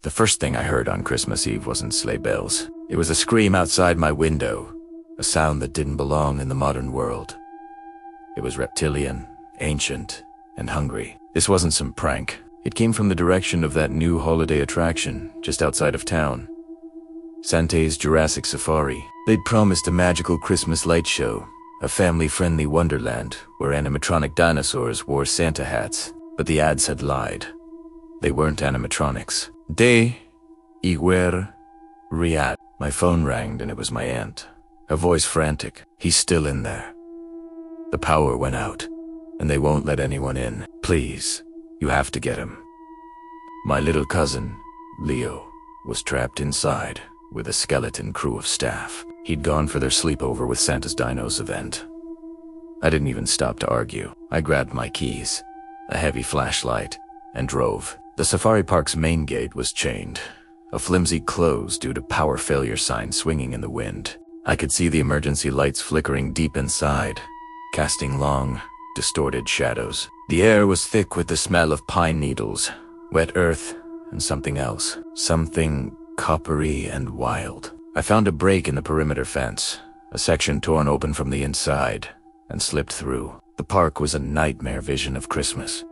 The first thing I heard on Christmas Eve wasn't sleigh bells. It was a scream outside my window, a sound that didn't belong in the modern world. It was reptilian, ancient, and hungry. This wasn't some prank. It came from the direction of that new holiday attraction just outside of town. Sante's Jurassic Safari. They'd promised a magical Christmas light show, a family-friendly wonderland where animatronic dinosaurs wore Santa hats, but the ads had lied. They weren't animatronics. De iguer riad. My phone rang and it was my aunt. Her voice frantic. He's still in there. The power went out, and they won't let anyone in. Please, you have to get him. My little cousin, Leo, was trapped inside with a skeleton crew of staff. He'd gone for their sleepover with Santa's Dinos event. I didn't even stop to argue. I grabbed my keys, a heavy flashlight, and drove. The safari park's main gate was chained, a flimsy close due to power failure sign swinging in the wind. I could see the emergency lights flickering deep inside, casting long, distorted shadows. The air was thick with the smell of pine needles, wet earth, and something else. Something coppery and wild. I found a break in the perimeter fence, a section torn open from the inside, and slipped through. The park was a nightmare vision of Christmas.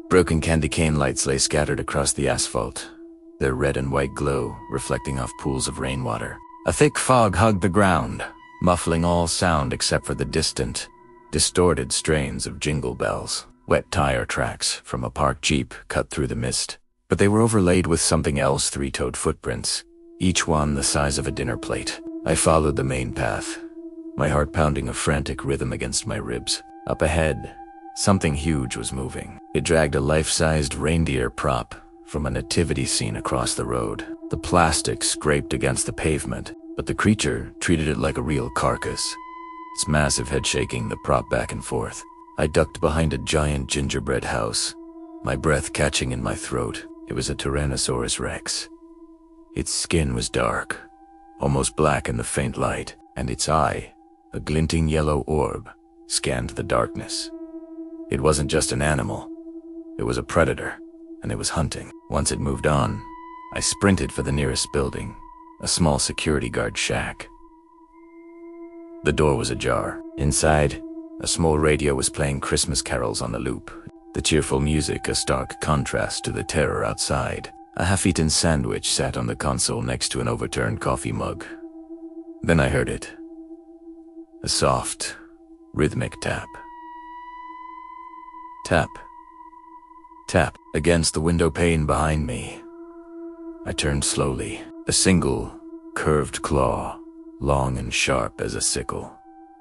Broken candy cane lights lay scattered across the asphalt, their red and white glow reflecting off pools of rainwater. A thick fog hugged the ground, muffling all sound except for the distant, distorted strains of jingle bells. Wet tire tracks from a parked Jeep cut through the mist, but they were overlaid with something else, three-toed footprints, each one the size of a dinner plate. I followed the main path, my heart pounding a frantic rhythm against my ribs. Up ahead, something huge was moving. It dragged a life-sized reindeer prop from a nativity scene across the road. The plastic scraped against the pavement, but the creature treated it like a real carcass, its massive head shaking the prop back and forth. I ducked behind a giant gingerbread house, my breath catching in my throat. It was a Tyrannosaurus Rex. Its skin was dark, almost black in the faint light, and its eye, a glinting yellow orb, scanned the darkness. It wasn't just an animal. It was a predator, and it was hunting. Once it moved on, I sprinted for the nearest building, a small security guard shack. The door was ajar. Inside, a small radio was playing Christmas carols on the loop, the cheerful music a stark contrast to the terror outside. A half-eaten sandwich sat on the console next to an overturned coffee mug. Then I heard it. A soft, rhythmic tap. Tap. Tap against the window pane behind me. I turned slowly. A single, curved claw, long and sharp as a sickle,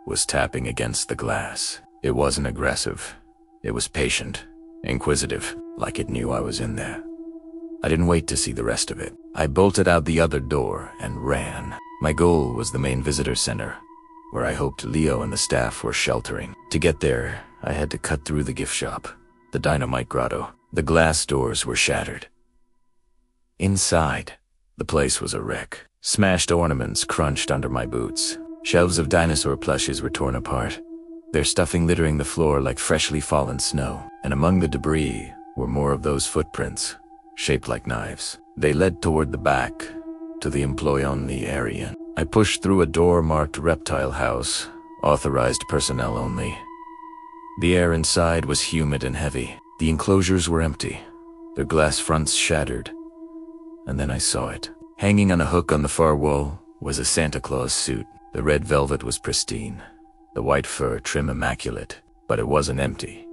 was tapping against the glass. It wasn't aggressive. It was patient, inquisitive, like it knew I was in there. I didn't wait to see the rest of it. I bolted out the other door and ran. My goal was the main visitor center, where I hoped Leo and the staff were sheltering. To get there, I had to cut through the gift shop, the dynamite grotto. The glass doors were shattered. Inside, the place was a wreck. Smashed ornaments crunched under my boots. Shelves of dinosaur plushes were torn apart, their stuffing littering the floor like freshly fallen snow. And among the debris were more of those footprints, shaped like knives. They led toward the back, to the employee-only area. I pushed through a door marked Reptile House, authorized personnel only. The air inside was humid and heavy. The enclosures were empty, their glass fronts shattered. And then I saw it. Hanging on a hook on the far wall was a Santa Claus suit. The red velvet was pristine, the white fur trim immaculate, but it wasn't empty.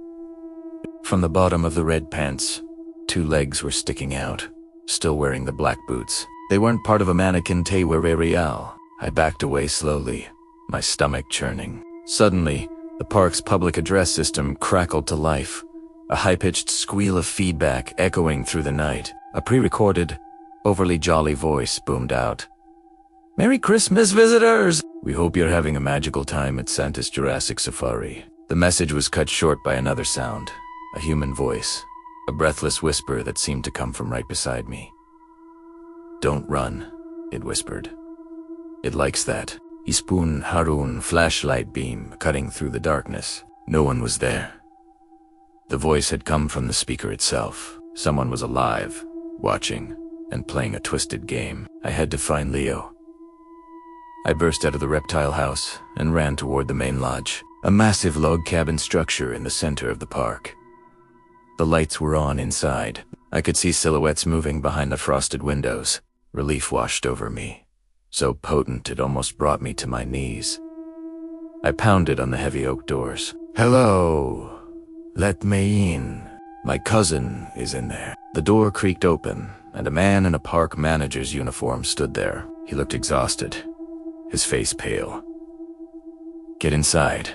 From the bottom of the red pants, 2 legs were sticking out, still wearing the black boots. They weren't part of a mannequin tewerer real. I backed away slowly, my stomach churning. Suddenly, the park's public address system crackled to life, a high-pitched squeal of feedback echoing through the night. A pre-recorded, overly jolly voice boomed out. "Merry Christmas, visitors! We hope you're having a magical time at Santa's Jurassic Safari." The message was cut short by another sound, a human voice, a breathless whisper that seemed to come from right beside me. "Don't run," it whispered. "It likes that." Ispun Harun flashlight beam cutting through the darkness. No one was there. The voice had come from the speaker itself. Someone was alive, watching, and playing a twisted game. I had to find Leo. I burst out of the reptile house and ran toward the main lodge, a massive log cabin structure in the center of the park. The lights were on inside. I could see silhouettes moving behind the frosted windows. Relief washed over me, so potent it almost brought me to my knees. I pounded on the heavy oak doors. "Hello, let me in. My cousin is in there." The door creaked open, and a man in a park manager's uniform stood there. He looked exhausted, his face pale. "Get inside,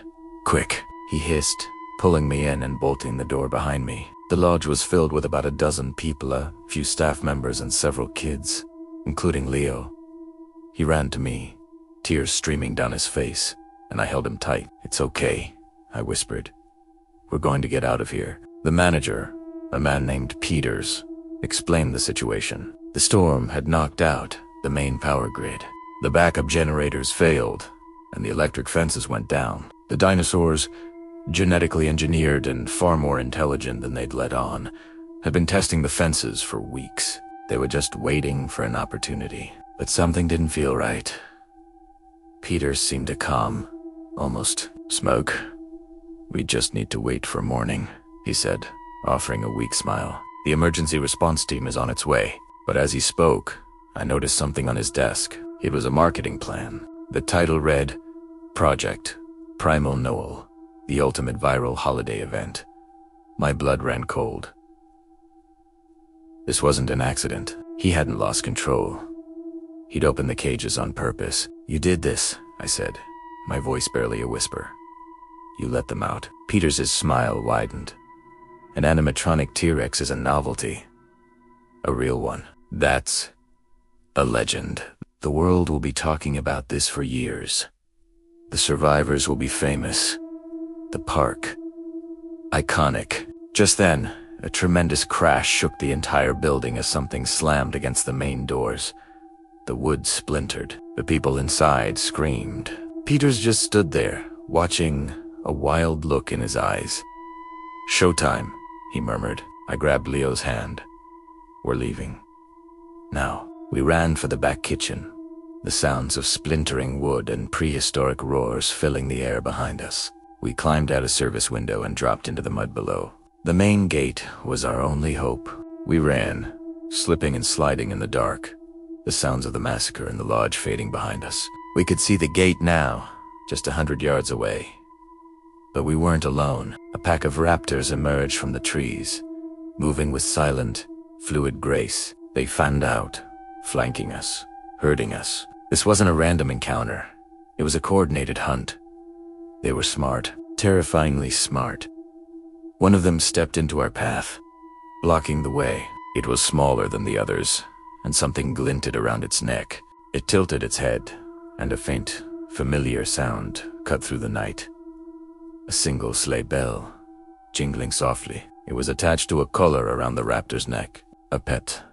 quick," he hissed, pulling me in and bolting the door behind me. The lodge was filled with about a dozen people, a few staff members and several kids, including Leo. He ran to me, tears streaming down his face, and I held him tight. "It's okay," I whispered. "We're going to get out of here." The manager, a man named Peters, explained the situation. The storm had knocked out the main power grid. The backup generators failed, and the electric fences went down. The dinosaurs, genetically engineered and far more intelligent than they'd let on, had been testing the fences for weeks. They were just waiting for an opportunity. But something didn't feel right. Peters seemed to calm, almost. "Smoke. We just need to wait for morning," he said, offering a weak smile. "The emergency response team is on its way." But as he spoke, I noticed something on his desk. It was a marketing plan. The title read, "Project Primal Noel, the ultimate viral holiday event." My blood ran cold. This wasn't an accident. He hadn't lost control. He'd opened the cages on purpose. "You did this," I said, my voice barely a whisper. "You let them out." Peters's smile widened. "An animatronic T-Rex is a novelty. A real one. That's a legend. The world will be talking about this for years. The survivors will be famous. The park, iconic." Just then, a tremendous crash shook the entire building as something slammed against the main doors. The wood splintered. The people inside screamed. Peters just stood there, watching, a wild look in his eyes. "Showtime," he murmured. I grabbed Leo's hand. "We're leaving. Now." We ran for the back kitchen, the sounds of splintering wood and prehistoric roars filling the air behind us. We climbed out a service window and dropped into the mud below. The main gate was our only hope. We ran, slipping and sliding in the dark, the sounds of the massacre in the lodge fading behind us. We could see the gate now, just 100 yards away. But we weren't alone. A pack of raptors emerged from the trees, moving with silent, fluid grace. They fanned out, flanking us, herding us. This wasn't a random encounter. It was a coordinated hunt. They were smart, terrifyingly smart. One of them stepped into our path, blocking the way. It was smaller than the others, and something glinted around its neck. It tilted its head, and a faint, familiar sound cut through the night. A single sleigh bell, jingling softly. It was attached to a collar around the raptor's neck. A pet.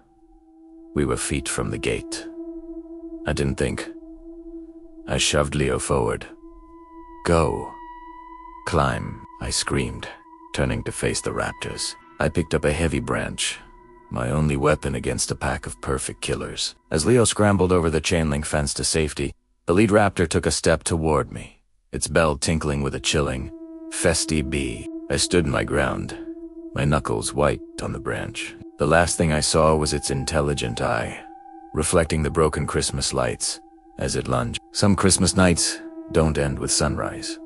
We were feet from the gate. I didn't think. I shoved Leo forward. "Go. Climb," I screamed, turning to face the raptors. I picked up a heavy branch, my only weapon against a pack of perfect killers. As Leo scrambled over the chain-link fence to safety, the lead raptor took a step toward me, its bell tinkling with a chilling, festive beat. I stood my ground, my knuckles white on the branch. The last thing I saw was its intelligent eye, reflecting the broken Christmas lights as it lunged. Some Christmas nights don't end with sunrise.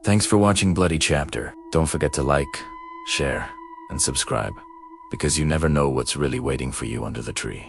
Thanks for watching Bloody Chapter. Don't forget to like, share, and subscribe, because you never know what's really waiting for you under the tree.